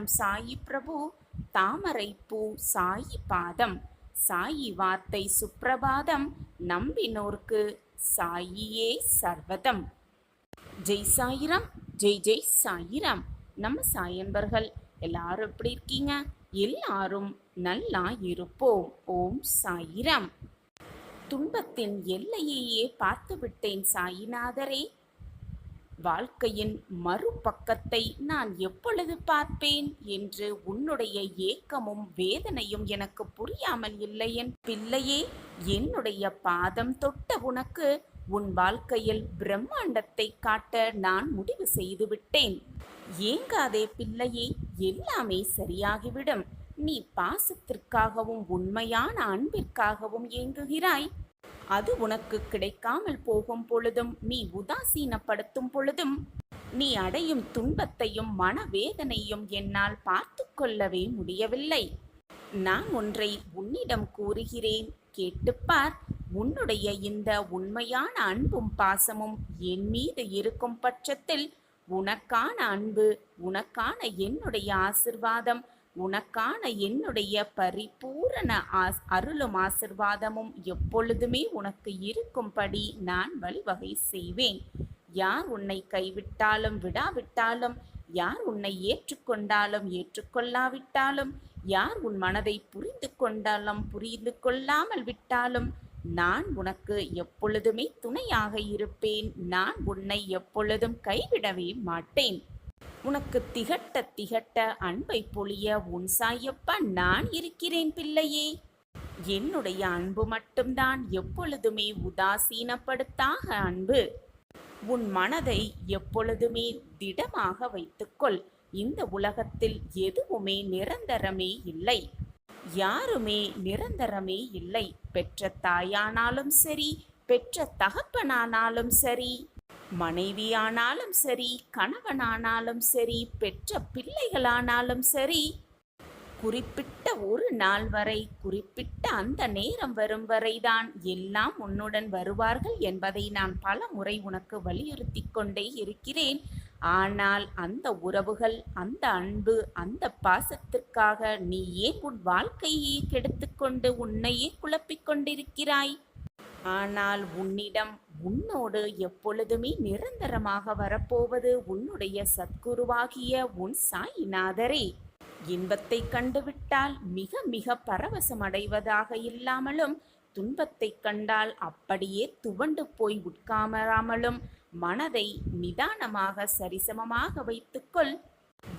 நம் சாயி பிரபு தாமரை பூ சாயி பாதம், சாயி வார்த்தை சுப்பிரபாதம், நம்பினோர்க்கு சாயியே சர்வதம். ஜெய் சாயிராம், ஜெய் ஜெய் சாயிராம். நம்ம சாயன்பர்கள் எல்லாரும் எப்படி இருக்கீங்க? எல்லாரும் நல்லா இருப்போம். ஓம் சாயிராம். துன்பத்தின் எல்லையையே பார்த்து விட்டேன் சாயிநாதரே. வாழ்க்கையின் மறுபக்கத்தை நான் எப்பொழுது பார்ப்பேன் என்று உன்னுடைய ஏக்கமும் வேதனையும் எனக்கு புரியாமல் இல்லை. என் பிள்ளையே, என்னுடைய பாதம் தொட்ட உனக்கு உன் வாழ்க்கையில் பிரம்மாண்டத்தை காட்ட நான் முடிவு செய்து விட்டேன். ஏங்காதே பிள்ளையே, எல்லாமே சரியாகிவிடும். நீ பாசத்திற்காகவும் உண்மையான அன்பிற்காகவும் ஏங்குகிறாய். அது உனக்கு கிடைக்காமல் போகும் பொழுதும், நீ உதாசீனப்படுத்தும் பொழுதும், நீ அடையும் துன்பத்தையும் மனவேதனையும் என்னால் பார்த்து கொள்ளவே முடியவில்லை. நான் ஒன்றை உன்னிடம் கூறுகிறேன், கேட்டுப்பார். உன்னுடைய இந்த உண்மையான அன்பும் பாசமும் என் மீது இருக்கும் பட்சத்தில் உனக்கான அன்பு, உனக்கான என்னுடைய ஆசிர்வாதம், உனக்கான என்னுடைய பரிபூரண அருளும் ஆசிர்வாதமும் எப்பொழுதுமே உனக்கு இருக்கும்படி நான் வழிவகை செய்வேன். யார் உன்னை கைவிட்டாலும் விடாவிட்டாலும், யார் உன்னை ஏற்றுக்கொண்டாலும் ஏற்றுக்கொள்ளாவிட்டாலும், யார் உன் மனதை புரிந்து கொண்டாலும் புரிந்து கொள்ளாமல் விட்டாலும், நான் உனக்கு எப்பொழுதுமே துணையாக இருப்பேன். நான் உன்னை எப்பொழுதும் கைவிடவே மாட்டேன். உனக்கு திகட்ட திகட்ட அன்பை பொழிய உன் சாயப்பா நான் இருக்கிறேன் பிள்ளையே. என்னுடைய அன்பு மட்டும்தான் எப்பொழுதுமே உதாசீனப்படுத்தாக அன்பு. உன் மனதை எப்பொழுதுமே திடமாக வைத்துக்கொள். இந்த உலகத்தில் எதுவுமே நிரந்தரமே இல்லை, யாருமே நிரந்தரமே இல்லை. பெற்ற தாயானாலும் சரி, பெற்ற தகப்பனானாலும் சரி, மனைவியானாலும் சரி, கணவனானாலும் சரி, பெற்ற பிள்ளைகளானாலும் சரி, குறிப்பிட்ட ஒரு நாள் வரை, குறிப்பிட்ட அந்த நேரம் வரும் வரைதான் எல்லாம் உன்னுடன் வருவார்கள் என்பதை நான் பல முறை உனக்கு வலியுறுத்தி கொண்டே இருக்கிறேன். ஆனால் அந்த உறவுகள், அந்த அன்பு, அந்த பாசத்திற்காக நீ ஏன் உன் வாழ்க்கையை கெடுத்துக்கொண்டு உன்னையே குழப்பிக் கொண்டிருக்கிறாய்? ஆனால் உன்னிடம், உன்னோடு எப்பொழுதுமே நிரந்தரமாக வரப்போவது உன்னுடைய சத்குருவாகிய உன் சாயிநாதரே. இன்பத்தை கண்டுவிட்டால் மிக மிக பரவசம் அடைவதாக இல்லாமலும், துன்பத்தை கண்டால் அப்படியே துவண்டு போய் உட்காராமலும், மனதை நிதானமாக சரிசமமாக வைத்துக்கொள்.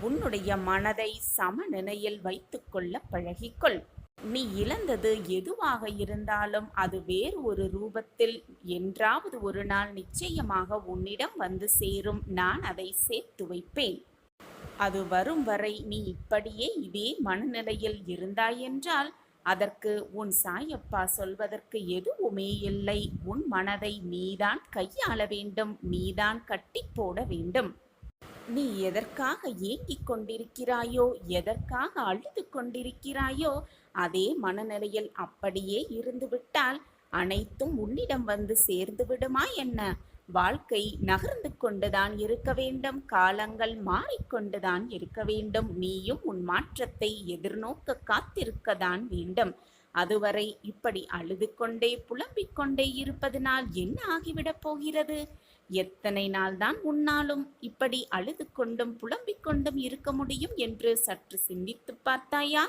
உன்னுடைய மனதை சமநிலையில் வைத்துக்கொள்ள பழகிக்கொள். நீ இழந்தது எதுவாக இருந்தாலும் அது வேறு ஒரு ரூபத்தில் என்றாவது ஒரு நாள் நிச்சயமாக உன்னிடம் வந்து சேரும். நான் அதை சேர்த்து வைப்பேன். அது வரும் வரை நீ இப்படியே இதே மனநிலையில் இருந்தாயென்றால் அதற்கு உன் சாயப்பா சொல்வதற்கு எதுவுமே இல்லை. உன் மனதை நீதான் கையாள வேண்டும், நீதான் கட்டி போட வேண்டும். நீ எதற்காக ஏங்கிக் கொண்டிருக்கிறாயோ, எதற்காக அழுது கொண்டிருக்கிறாயோ, அதே மனநிலையில் அப்படியே இருந்துவிட்டால் அனைத்தும் உன்னிடம் வந்து சேர்ந்து விடுமா என்ன? வாழ்க்கை நகர்ந்து கொண்டுதான் இருக்க வேண்டும், காலங்கள் மாறிக்கொண்டுதான் இருக்க வேண்டும். நீயும் உன் மாற்றத்தை எதிர்நோக்க காத்திருக்கத்தான் வேண்டும். அதுவரை இப்படி அழுது கொண்டே புலம்பிக் கொண்டே இருப்பதனால் என்ன ஆகிவிடப் போகிறது? எத்தனை நாள்தான் உன்னாலும் இப்படி அழுது கொண்டும் புலம்பிக் கொண்டும் இருக்க முடியும் என்று சற்று சிந்தித்து பார்த்தாயா?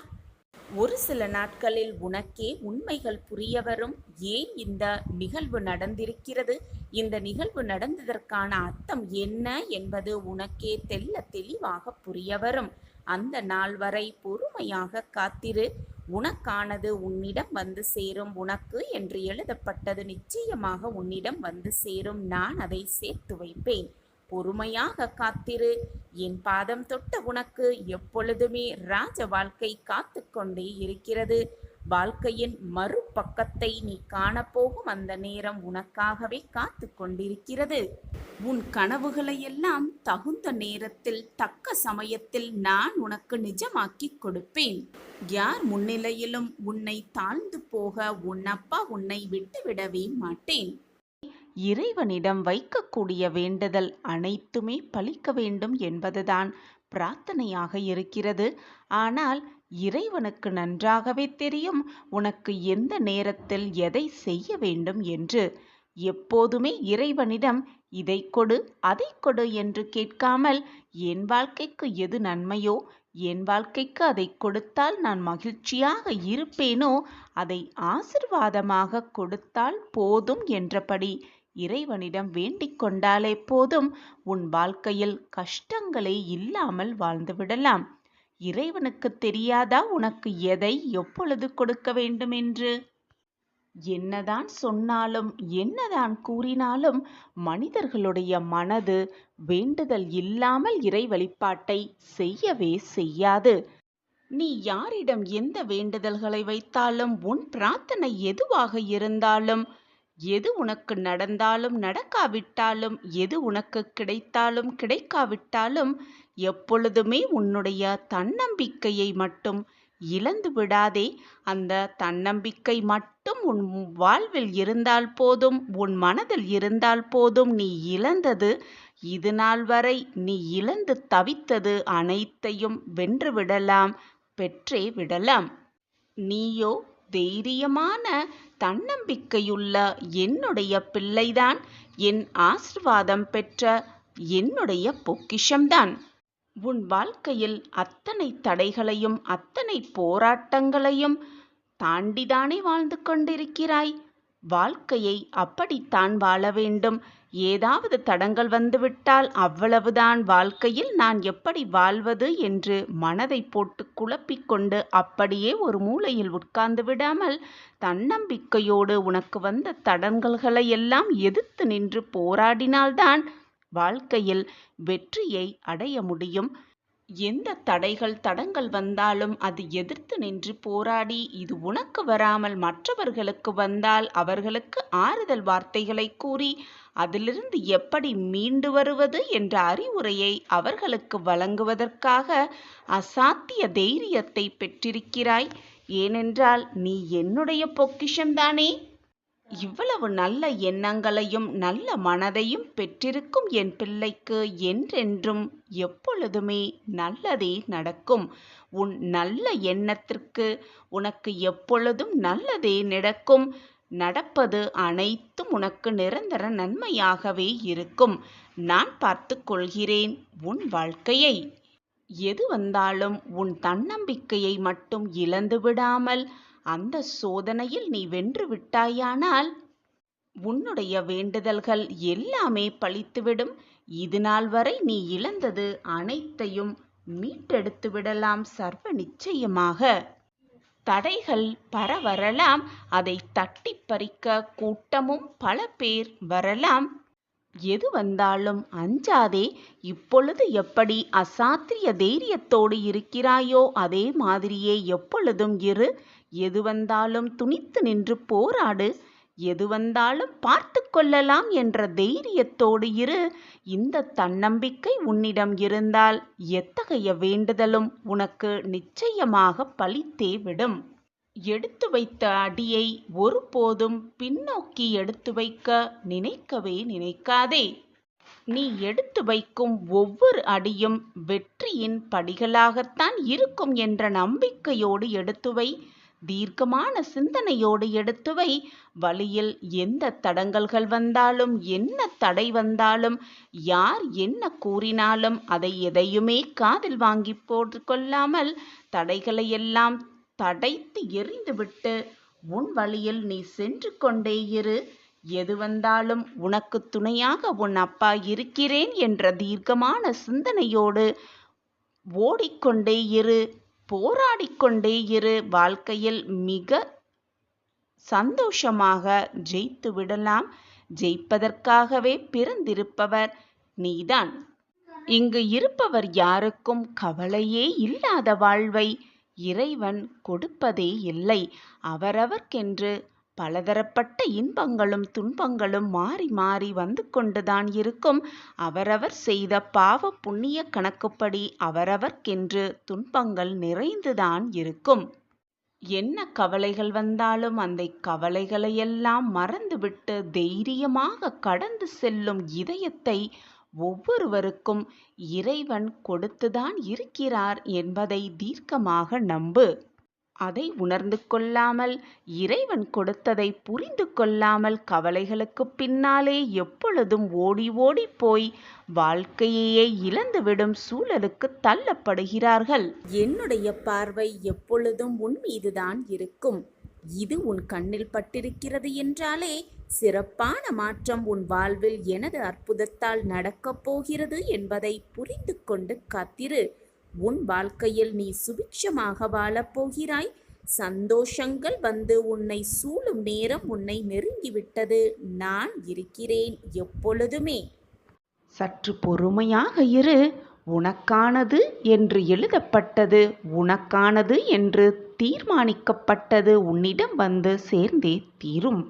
ஒரு சில நாட்களில் உனக்கே உண்மைகள் புரிய வரும். ஏன் இந்த நிகழ்வு நடந்திருக்கிறது, இந்த நிகழ்வு நடந்ததற்கான அர்த்தம் என்ன என்பது உனக்கே தெல்ல தெளிவாக புரிய வரும். அந்த நாள் வரை பொறுமையாக காத்திரு. உனக்கானது உன்னிடம் வந்து சேரும். உனக்கு என்று எழுதப்பட்டது நிச்சயமாக உன்னிடம் வந்து சேரும். நான் அதை சேர்த்து வைப்பேன். பொறுமையாக காத்திரு. என் பாதம் தொட்ட உனக்கு எப்பொழுதுமே ராஜ வாழ்க்கை காத்து கொண்டே இருக்கிறது. வாழ்க்கையின் மறுபக்கத்தை நீ காணப்போகும் அந்த நேரம் உனக்காகவே காத்து கொண்டிருக்கிறது. உன் கனவுகளை எல்லாம் தகுந்த நேரத்தில், தக்க சமயத்தில் நான் உனக்கு நிஜமாக்கி கொடுப்பேன். யார் முன்னிலையிலும் உன்னை தாழ்ந்து போக உன் அப்பா உன்னை விட்டுவிடவே மாட்டேன். இறைவனிடம் வைக்கக்கூடிய வேண்டுதல் அனைத்துமே பலிக்க வேண்டும் என்பதுதான் பிரார்த்தனையாக இருக்கிறது. ஆனால் இறைவனுக்கு நன்றாகவே தெரியும் உனக்கு எந்த நேரத்தில் எதை செய்ய வேண்டும் என்று. எப்போதுமே இறைவனிடம் இதை கொடு அதை கொடு என்று கேட்காமல் என் வாழ்க்கைக்கு எது நன்மையோ, என் வாழ்க்கைக்கு அதை கொடுத்தால் நான் மகிழ்ச்சியாக இருப்பேனோ அதை ஆசிர்வாதமாக கொடுத்தால் போதும் என்றபடி இறைவனிடம் வேண்டிக் கொண்டாலே போதும், உன் வாழ்க்கையில் கஷ்டங்களே இல்லாமல் வாழ்ந்துவிடலாம். இறைவனுக்கு தெரியாதா உனக்கு எதை எப்பொழுது கொடுக்க வேண்டும் என்று? என்னதான் சொன்னாலும் என்னதான் கூறினாலும் மனிதர்களுடைய மனது வேண்டுதல் இல்லாமல் இறை வழிபாட்டை செய்யவே செய்யாது. நீ யாரிடம் எந்த வேண்டுதல்களை வைத்தாலும், உன் பிரார்த்தனை எதுவாக இருந்தாலும், எது உனக்கு நடந்தாலும் நடக்காவிட்டாலும், எது உனக்கு கிடைத்தாலும் கிடைக்காவிட்டாலும், எப்பொழுதுமே உன்னுடைய தன்னம்பிக்கையை மட்டும் இழந்து விடாதே. அந்த தன்னம்பிக்கை மட்டும் உன் வாழ்வில் இருந்தால் போதும், உன் மனதில் இருந்தால் போதும். நீ இழந்தது, இது நாள் வரை நீ இழந்து தவித்தது அனைத்தையும் வென்றுவிடலாம், பெற்றே விடலாம். நீயோ தைரியமான தன்னம்பிக்கையுள்ள என்னுடைய பிள்ளைதான், என் ஆசிர்வாதம் பெற்ற என்னுடைய பொக்கிஷம்தான். உன் வாழ்க்கையில் அத்தனை தடைகளையும் அத்தனை போராட்டங்களையும் தாண்டிதானே வாழ்ந்து கொண்டிருக்கிறாய். வாழ்க்கையை அப்படித்தான் வாழ வேண்டும். ஏதாவது தடங்கள் வந்துவிட்டால் அவ்வளவுதான், வாழ்க்கையில் நான் எப்படி வாழ்வது என்று மனதை போட்டு குழப்பிக்கொண்டு அப்படியே ஒரு மூலையில் உட்கார்ந்து விடாமல், தன்னம்பிக்கையோடு உனக்கு வந்த தடங்கல்களை எல்லாம் எதிர்த்து நின்று போராடினால்தான் வாழ்க்கையில் வெற்றியை அடைய முடியும். எந்த தடைகள் தடங்கள் வந்தாலும் அது எதிர்த்து நின்று போராடி, இது உனக்கு வராமல் மற்றவர்களுக்கு வந்தால் அவர்களுக்கு ஆறுதல் வார்த்தைகளை கூறி அதிலிருந்து எப்படி மீண்டு வருவது என்ற அறிவுரையை அவர்களுக்கு வழங்குவதற்காக அசாத்திய தைரியத்தை பெற்றிருக்கிறாய். ஏனென்றால் நீ என்னுடைய பொக்கிஷம்தானே. இவ்வளவு நல்ல எண்ணங்களையும் நல்ல மனதையும் பெற்றிருக்கும் என் பிள்ளைக்கு என்றென்றும் எப்பொழுதுமே நல்லதே நடக்கும். உன் நல்ல எண்ணத்திற்கு உனக்கு எப்பொழுதும் நல்லதே நடக்கும். நடப்பது அனைத்தும் உனக்கு நிரந்தர நன்மையாகவே இருக்கும். நான் பார்த்து கொள்கிறேன் உன் வாழ்க்கையை. எது வந்தாலும் உன் தன்னம்பிக்கையை மட்டும் இழந்து விடாமல் அந்த சோதனையில் நீ வென்று விட்டாயானால் உன்னுடைய வேண்டுதல்கள் எல்லாமே பலித்துவிடும். இது நாள் வரை நீ இழந்தது அனைத்தையும் மீட்டெடுத்து விடலாம் சர்வ நிச்சயமாக. தடைகள் வரலாம், அதை தட்டி பறிக்க கூட்டமும் பல பேர் வரலாம். எது வந்தாலும் அஞ்சாதே. இப்பொழுது எப்படி அசாத்திய தைரியத்தோடு இருக்கிறாயோ அதே மாதிரியே எப்பொழுதும் இரு. எது வந்தாலும் துணித்து நின்று போராடு. எது வந்தாலும் பார்த்து கொள்ளலாம் என்ற தைரியத்தோடு இரு. இந்த தன்னம்பிக்கை உன்னிடம் இருந்தால் எத்தகைய வேண்டுதலும் உனக்கு நிச்சயமாக பலித்தே விடும். எடுத்து வைத்த அடியை ஒருபோதும் பின்னோக்கி எடுத்து வைக்க நினைக்கவே நினைக்காதே. நீ எடுத்து வைக்கும் ஒவ்வொரு அடியும் வெற்றியின் படிகளாகத்தான் இருக்கும் என்ற நம்பிக்கையோடு எடுத்து வை. தீர்க்கமான சிந்தனையோடு எடுத்து வை. வழியில் எந்த தடங்கல்கள் வந்தாலும், என்ன தடை வந்தாலும், யார் என்ன கூறினாலும் அதை எதையுமே காதில் வாங்கி போட்டுக்கொள்ளாமல் தடைகளை எல்லாம் தடைத்து எறிந்துவிட்டு உன் வழியில் நீ சென்று கொண்டே இரு. எது வந்தாலும் உனக்கு துணையாக உன் அப்பா இருக்கிறேன் என்ற தீர்க்கமான சிந்தனையோடு ஓடிக்கொண்டே இரு, போராடிக்கொண்டே இரு. வாழ்க்கையில் மிக சந்தோஷமாக ஜெயித்து விடலாம். ஜெயிப்பதற்காகவே பிறந்திருப்பவர் நீதான். இங்கு இருப்பவர் யாருக்கும் கவலையே இல்லாத வாழ்வை இறைவன் கொடுப்பதே இல்லை. அவரவர்க்கென்று பலதரப்பட்ட இன்பங்களும் துன்பங்களும் மாறி மாறி வந்து கொண்டுதான் இருக்கும். அவரவர் செய்த பாவ புண்ணிய கணக்குப்படி அவரவர்க்கென்று துன்பங்கள் நிறைந்துதான் இருக்கும். என்ன கவலைகள் வந்தாலும் அந்த கவலைகளையெல்லாம் மறந்துவிட்டு தைரியமாக கடந்து செல்லும் இதயத்தை ஒவ்வொருவருக்கும் இறைவன் கொடுத்துதான் இருக்கிறார் என்பதை தீர்க்கமாக நம்பு. அதை உணர்ந்து கொள்ளாமல், இறைவன் கொடுத்ததை புரிந்து கொள்ளாமல் கவலைகளுக்கு பின்னாலே எப்பொழுதும் ஓடி ஓடி போய் வாழ்க்கையே இழந்துவிடும் சூழலுக்கு தள்ளப்படுகிறார்கள். என்னுடைய பார்வை எப்பொழுதும் உன் மீதுதான் இருக்கும். இது உன் கண்ணில் பட்டிருக்கிறது என்றாலே சிறப்பான மாற்றம் உன் வாழ்வில் எனது அற்புதத்தால் நடக்கப் போகிறது என்பதை புரிந்து கொண்டு காத்திரு. உன் வாழ்க்கையில் நீ சுபிக்ஷமாக வாழப் போகிறாய். சந்தோஷங்கள் வந்து உன்னை சூழும் நேரம் உன்னை நெருங்கிவிட்டது. நான் இருக்கிறேன் எப்பொழுதுமே. சற்று பொறுமையாக இரு. உனக்கானது என்று எழுதப்பட்டது, உனக்கானது என்று தீர்மானிக்கப்பட்டது உன்னிடம் வந்து சேர்ந்தே தீரும்.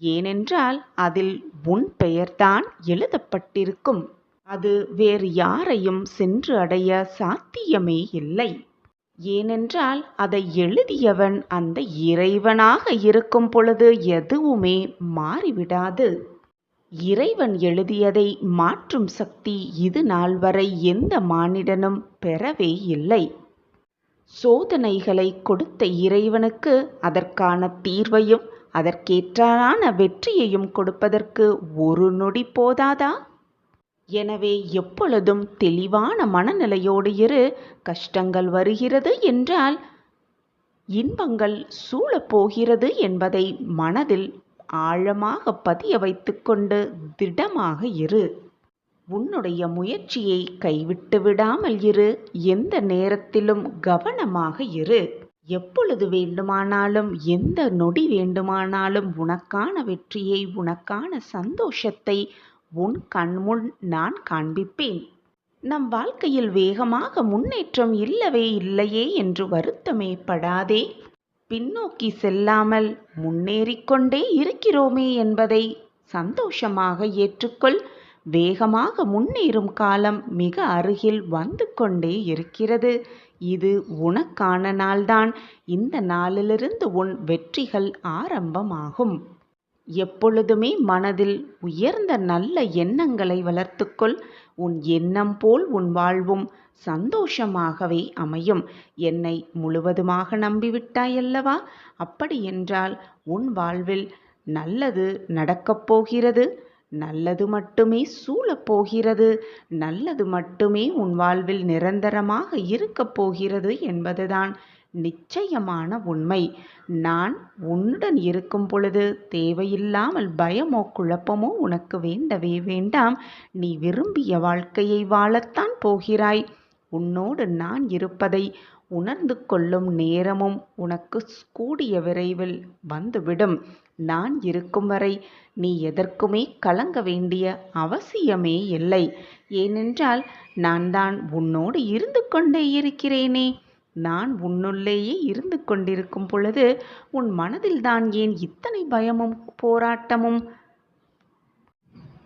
ஏனென்றால் அதில் உன் பெயர்தான் எழுதப்பட்டிருக்கும். அது வேறு யாரையும் சென்று அடைய சாத்தியமே இல்லை. ஏனென்றால் அதை எழுதியவன் அந்த இறைவனாக இருக்கும் பொழுது எதுவுமே மாறிவிடாது. இறைவன் எழுதியதை மாற்றும் சக்தி இது நாள் வரை எந்த மானிடனும் பெறவே இல்லை. சோதனைகளை கொடுத்த இறைவனுக்கு அதற்கான தீர்வையும் அதற்கேற்றான வெற்றியையும் கொடுப்பதற்கு ஒரு நொடி போதாதா? எனவே எப்பொழுதும் தெளிவான மனநிலையோடு இரு. கஷ்டங்கள் வருகிறது என்றால் இன்பங்கள் சூழப்போகிறது என்பதை மனதில் ஆழமாக பதிய வைத்துக்கொண்டு திடமாக இரு. உன்னுடைய முயற்சியை கைவிட்டு விடாமல் இரு. எந்த நேரத்திலும் கவனமாக இரு. எப்பொழுது வேண்டுமானாலும், எந்த நொடி வேண்டுமானாலும் உனக்கான வெற்றியை, உனக்கான சந்தோஷத்தை உன் கண்முன் நான் காண்பிப்பேன். நம் வாழ்க்கையில் வேகமாக முன்னேற்றம் இல்லவே இல்லையே என்று வருத்தமே படாதே. பின்னோக்கி செல்லாமல் முன்னேறிக்கொண்டே இருக்கிறோமே என்பதை சந்தோஷமாக ஏற்றுக்கொள். வேகமாக முன்னேறும் காலம் மிக அருகில் வந்து கொண்டே இருக்கிறது. இது உனக்கான நாள்தான். இந்த நாளிலிருந்து உன் வெற்றிகள் ஆரம்பமாகும். எப்பொழுதுமே மனதில் உயர்ந்த நல்ல எண்ணங்களை வளர்த்துக்கொள். உன் எண்ணம் போல் உன் வாழ்வும் சந்தோஷமாகவே அமையும். என்னை முழுவதுமாக நம்பிவிட்டாயல்லவா? அப்படியென்றால் உன் வாழ்வில் நல்லது நடக்கப் போகிறது. நல்லது மட்டுமே சூழப்போகிறது. நல்லது மட்டுமே உன் வாழ்வில் நிரந்தரமாக இருக்கப் போகிறது என்பதுதான் நிச்சயமான உண்மை. நான் உன்னுடன் இருக்கும் பொழுது தேவையில்லாமல் பயமோ குழப்பமோ உனக்கு வேண்டவே வேண்டாம். நீ விரும்பிய வாழ்க்கையை வாழத்தான் போகிறாய். உன்னோடு நான் இருப்பதை உணர்ந்து கொள்ளும் நேரமும் உனக்கு கூடிய விரைவில் வந்துவிடும். நான் இருக்கும் வரை நீ எதற்குமே கலங்க வேண்டிய அவசியமே இல்லை. ஏனென்றால் நான் தான் உன்னோடு இருந்து கொண்டே இருக்கிறேனே. நான் உன்னுள்ளேயே இருந்து கொண்டிருக்கும் பொழுது உன் மனதில்தான் ஏன் இத்தனை பயமும் போராட்டமும்?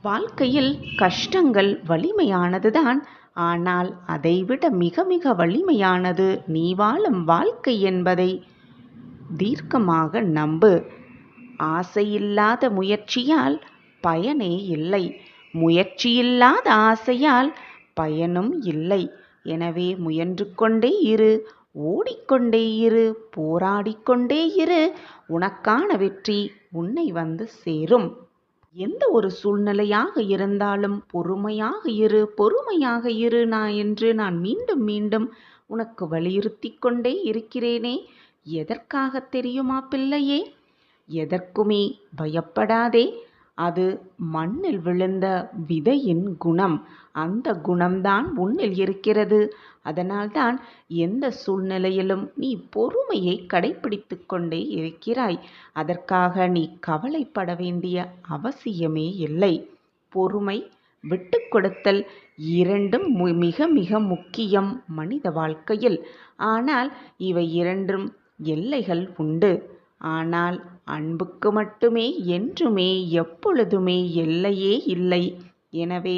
வாழ்க்கையில் கஷ்டங்கள் வலிமையானதுதான். ஆனால் அதைவிட மிக மிக வலிமையானது நீ வாழும் வாழ்க்கை என்பதை தீர்க்கமாக நம்பு. ஆசையில்லாத முயற்சியால் பயனே இல்லை. முயற்சியில்லாத ஆசையால் பயனும் இல்லை. எனவே முயன்று கொண்டே இரு. ஓடிக்கொண்டே இரு. போராடிக்கொண்டே இரு. உனக்கான வெற்றி உன்னை வந்து சேரும். எந்த ஒரு சூழ்நிலையாக இருந்தாலும் பொறுமையாக இரு, பொறுமையாக இரு என்று நான் மீண்டும் மீண்டும் உனக்கு வலியுறுத்தி கொண்டே இருக்கிறேனே. எதற்காக தெரியுமா பிள்ளையே? எதற்குமே பயப்படாதே. அது மண்ணில் விழுந்த விதையின் குணம். அந்த குணம்தான் உன்னில் இருக்கிறது. அதனால்தான் எந்த சூழ்நிலையிலும் நீ பொறுமையை கடைப்பிடித்து கொண்டே இருக்கிறாய். அதற்காக நீ கவலைப்பட வேண்டிய அவசியமே இல்லை. பொறுமை, விட்டு கொடுத்தல் இரண்டும் மிக மிக முக்கியம் மனித வாழ்க்கையில். ஆனால் இவை இரண்டும் எல்லைகள் உண்டு. ஆனால் அன்புக்கு மட்டுமே என்றுமே எப்பொழுதுமே எல்லையே இல்லை. எனவே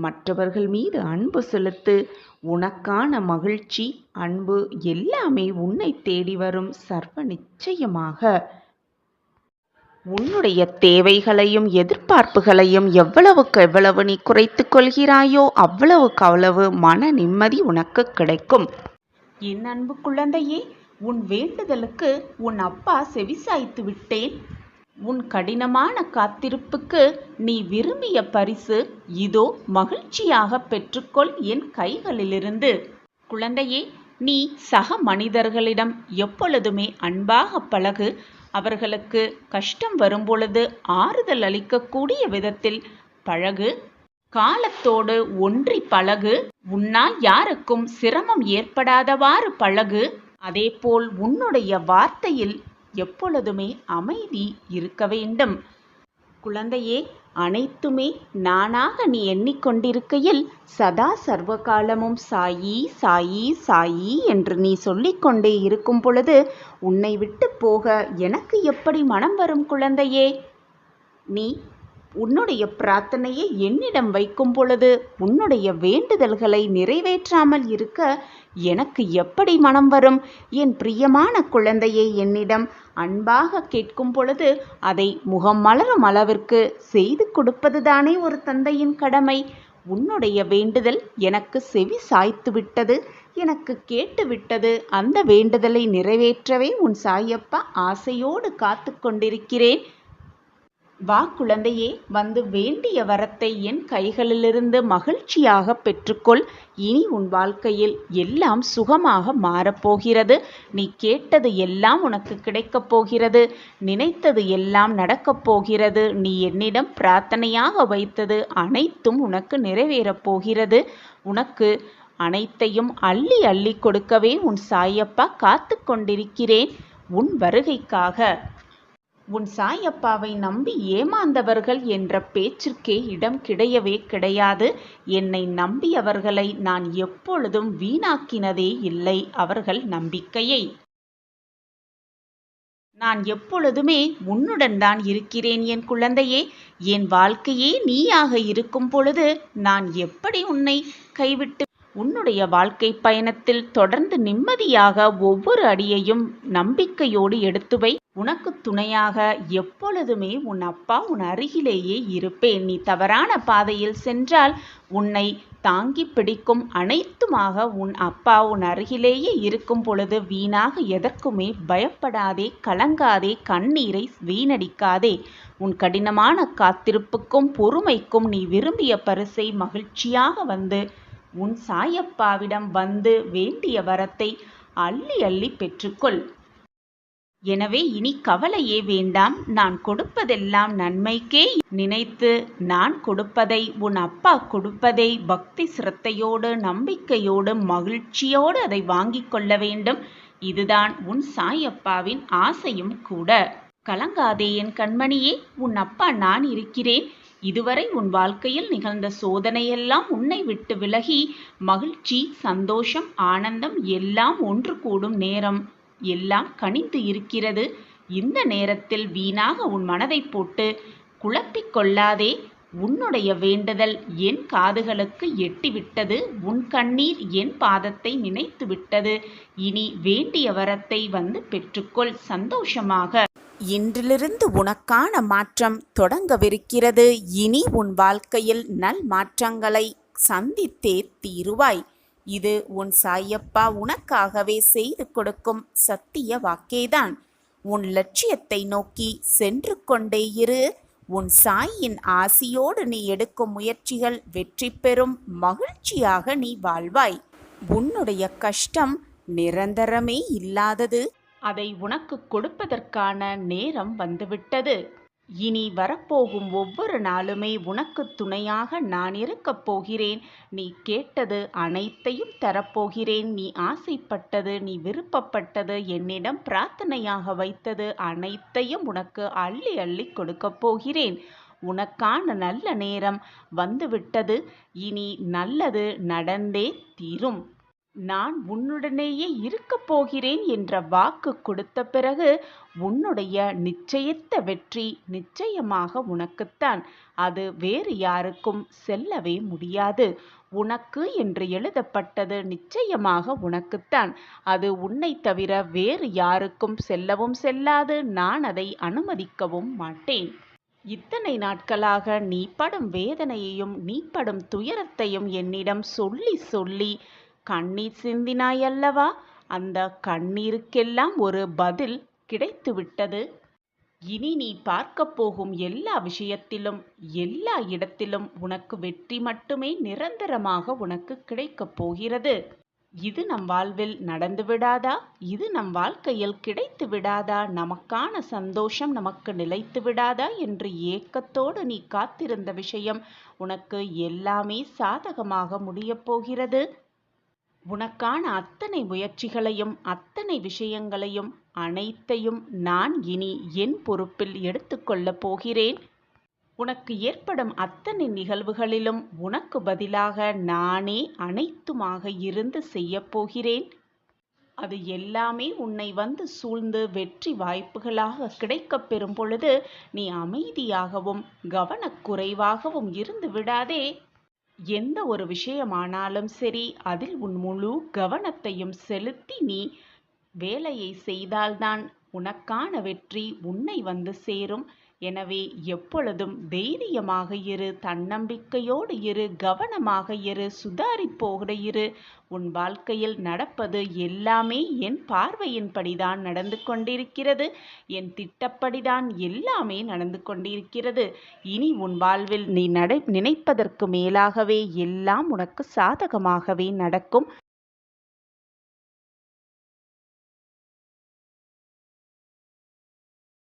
மற்றவர்கள் மீது அன்பு செலுத்து. உனக்கான மகிழ்ச்சி, அன்பு எல்லாமே உன்னை தேடி வரும் சர்வ நிச்சயமாக. உன்னுடைய தேவைகளையும் எதிர்பார்ப்புகளையும் எவ்வளவுக்கு எவ்வளவு நீ குறைத்து கொள்கிறாயோ அவ்வளவுக்கு அவ்வளவு மன நிம்மதி உனக்கு கிடைக்கும். என் அன்பு குழந்தையே, உன் வேண்டுதலுக்கு உன் அப்பா செவிசாய்த்து விட்டேன். உன் கடினமான காத்திருப்புக்கு நீ விரும்பிய பரிசு இதோ மகிழ்ச்சியாக பெற்றுக்கொள் என் கைகளிலிருந்து. குழந்தையே, நீ சக மனிதர்களிடம் எப்பொழுதுமே அன்பாக பழகு. அவர்களுக்கு கஷ்டம் வரும்பொழுது ஆறுதல் அளிக்கக்கூடிய விதத்தில் பழகு. காலத்தோடு ஒன்றி பழகு. உன்னால் யாருக்கும் சிரமம் ஏற்படாதவாறு பழகு. அதேபோல் உன்னுடைய வார்த்தையில் எப்பொழுதுமே அமைதி இருக்க வேண்டும். குழந்தையே, அனைத்துமே நானாக நீ எண்ணிக்கொண்டிருக்கையில் சதா சர்வகாலமும் சாயி சாயி சாயி என்று நீ சொல்லிக்கொண்டே இருக்கும் பொழுது உன்னை விட்டு போக எனக்கு எப்படி மனம் வரும் குழந்தையே? நீ உன்னுடைய பிரார்த்தனையை என்னிடம் வைக்கும் பொழுது உன்னுடைய வேண்டுதல்களை நிறைவேற்றாமல் இருக்க எனக்கு எப்படி மனம் வரும்? என் பிரியமான குழந்தையை என்னிடம் அன்பாக கேட்கும் பொழுது அதை முகம் மலரும் அளவிற்கு செய்து கொடுப்பதுதானே ஒரு தந்தையின் கடமை. உன்னுடைய வேண்டுதல் எனக்கு செவி சாய்த்து விட்டது, எனக்கு கேட்டு விட்டது. அந்த வேண்டுதலை நிறைவேற்றவே உன் சாயப்பா ஆசையோடு காத்து கொண்டிருக்கிறேன். வா குழந்தையே, வந்து வேண்டிய வரத்தை என் கைகளிலிருந்து மகிழ்ச்சியாக பெற்றுக்கொள். இனி உன் வாழ்க்கையில் எல்லாம் சுகமாக மாறப்போகிறது. நீ கேட்டது எல்லாம் உனக்கு கிடைக்கப் போகிறது. நினைத்தது எல்லாம் நடக்கப் போகிறது. நீ என்னிடம் பிரார்த்தனையாக வைத்தது அனைத்தும் உனக்கு நிறைவேறப் போகிறது. உனக்கு அனைத்தையும் அள்ளி அள்ளி கொடுக்கவே உன் சாயப்பா காத்து கொண்டிருக்கிறேன் உன் வருகைக்காக. உன் சாயப்பாவை நம்பி ஏமாந்தவர்கள் என்ற பேச்சிற்கே இடம் கிடையவே கிடையாது. என்னை நம்பியவர்களை நான் எப்பொழுதும் வீணாக்கினதே இல்லை அவர்கள் நம்பிக்கையை. நான் எப்பொழுதுமே உன்னுடன் தான் இருக்கிறேன் என் குழந்தையே. என் வாழ்க்கையே நீயாக இருக்கும் பொழுது நான் எப்படி உன்னை கைவிட்டு உன்னுடைய வாழ்க்கை பயணத்தில் தொடர்ந்து நிம்மதியாக ஒவ்வொரு அடியையும் நம்பிக்கையோடு எடுத்து வை. உனக்கு துணையாக எப்பொழுதுமே உன் அப்பா உன் அருகிலேயே இருப்பேன். நீ தவறான பாதையில் சென்றால் உன்னை தாங்கி பிடிக்கும் அனைத்துமாக உன் அப்பா உன் அருகிலேயே இருக்கும் பொழுது வீணாக எதற்குமே பயப்படாதே, கலங்காதே, கண்ணீரை வீணடிக்காதே. உன் கடினமான காத்திருப்புக்கும் பொறுமைக்கும் நீ விரும்பிய பரிசை மகிழ்ச்சியாக வந்து உன் சாயப்பாவிடம் வந்து வேண்டிய வரத்தை அள்ளி அள்ளி பெற்றுக்கொள். எனவே இனி கவலையே வேண்டாம். நான் கொடுப்பதெல்லாம் நன்மைக்கே நினைத்து நான் கொடுப்பதை உன் அப்பா கொடுப்பதை பக்தி சிரத்தையோடு நம்பிக்கையோடு மகிழ்ச்சியோடு அதை வாங்கி கொள்ள வேண்டும். இதுதான் உன் சாயப்பாவின் ஆசையும் கூட. கலங்காதே என் கண்மணியே, உன் அப்பா நான் இருக்கிறேன். இதுவரை உன் வாழ்க்கையில் நிகழ்ந்த சோதனையெல்லாம் உன்னை விட்டு விலகி மகிழ்ச்சி, சந்தோஷம், ஆனந்தம் எல்லாம் ஒன்று கூடும் நேரம் எல்லாம் கனிந்து இருக்கிறது. இந்த நேரத்தில் வீணாக உன் மனதை போட்டு குழப்பிக் கொள்ளாதே. உன்னுடைய வேண்டுதல் என் காதுகளுக்கு எட்டிவிட்டது. உன் கண்ணீர் என் பாதத்தை நினைத்து விட்டது. இனி வேண்டிய வரத்தை வந்து பெற்றுக்கொள் சந்தோஷமாக. இன்றிலிருந்து உனக்கான மாற்றம் தொடங்கவிருக்கிறது. இனி உன் வாழ்க்கையில் நல் மாற்றங்களை சந்தித்தே தீருவாய். இது உன் சாயப்பா உனக்காகவே செய்து கொடுக்கும் சத்திய வாக்கேதான். உன் லட்சியத்தை நோக்கி சென்று கொண்டே இரு. உன் சாயின் ஆசியோடு நீ எடுக்கும் முயற்சிகள் வெற்றி பெறும். மகிழ்ச்சியாக நீ வாழ்வாய். உன்னுடைய கஷ்டம் நிரந்தரமே இல்லாதது. அதை உனக்கு கொடுப்பதற்கான நேரம் வந்துவிட்டது. இனி வரப்போகும் ஒவ்வொரு நாளுமே உனக்கு துணையாக நான் இருக்கப் போகிறேன். நீ கேட்டது அனைத்தையும் தரப்போகிறேன். நீ ஆசைப்பட்டது, நீ விருப்பப்பட்டது, என்னிடம் பிரார்த்தனையாக வைத்தது அனைத்தையும் உனக்கு அள்ளி அள்ளி கொடுக்கப் போகிறேன். உனக்கான நல்ல நேரம் வந்துவிட்டது. இனி நல்லது நடந்தே தீரும். நான் உன்னுடனேயே இருக்கப் போகிறேன் என்ற வாக்கு கொடுத்த பிறகு உன்னுடைய நிச்சயித்த வெற்றி நிச்சயமாக உனக்குத்தான். அது வேறு யாருக்கும் செல்லவே முடியாது. உனக்கு என்று எழுதப்பட்டது நிச்சயமாக உனக்குத்தான். அது உன்னை தவிர வேறு யாருக்கும் செல்லவும் செல்லாது. நான் அதை அனுமதிக்கவும் மாட்டேன். இத்தனை நாட்களாக நீ படும் வேதனையையும் நீ படும் துயரத்தையும் என்னிடம் சொல்லி சொல்லி கண்ணீர் சிந்தினாய் அல்லவா? அந்த கண்ணீருக்கெல்லாம் ஒரு பதில் கிடைத்துவிட்டது. இனி நீ பார்க்கப் போகும் எல்லா விஷயத்திலும் எல்லா இடத்திலும் உனக்கு வெற்றி மட்டுமே நிரந்தரமாக உனக்கு கிடைக்கப் போகிறது. இது நம் வாழ்வில் நடந்து விடாதா? இது நம் வாழ்க்கையில் கிடைத்து விடாதா? நமக்கான சந்தோஷம் நமக்கு நிலைத்து விடாதா என்று ஏக்கத்தோடு நீ காத்திருந்த விஷயம் உனக்கு எல்லாமே சாதகமாக முடியப் போகிறது. உனக்கான அத்தனை முயற்சிகளையும் அத்தனை விஷயங்களையும் அனைத்தையும் நான் இனி என் பொறுப்பில் எடுத்துக்கொள்ளப் போகிறேன். உனக்கு ஏற்படும் அத்தனை நிகழ்வுகளிலும் உனக்கு பதிலாக நானே அனைத்துமாக இருந்து செய்யப் போகிறேன். அது எல்லாமே உன்னை வந்து சூழ்ந்து வெற்றி வாய்ப்புகளாக கிடைக்கப் பெறும் பொழுது நீ அமைதியாகவும் கவனக்குறைவாகவும் இருந்து விடாதே. எந்த ஒரு விஷயமானாலும் சரி, அதில் உன் முழு கவனத்தையும் செலுத்தி நீ வேலையை செய்தால்தான் உனக்கான வெற்றி உன்னை வந்து சேரும். எனவே எப்பொழுதும் தைரியமாக இரு, தன்னம்பிக்கையோடு இரு, கவனமாக இரு, சுதாரிப்போடு இரு. உன் வாழ்க்கையில் நடப்பது எல்லாமே என் பார்வையின்படிதான் நடந்து கொண்டிருக்கிறது. என் திட்டப்படிதான் எல்லாமே நடந்து கொண்டிருக்கிறது. இனி உன் வாழ்வில் நீ நினைப்பதற்கு மேலாகவே எல்லாம் உனக்கு சாதகமாகவே நடக்கும்.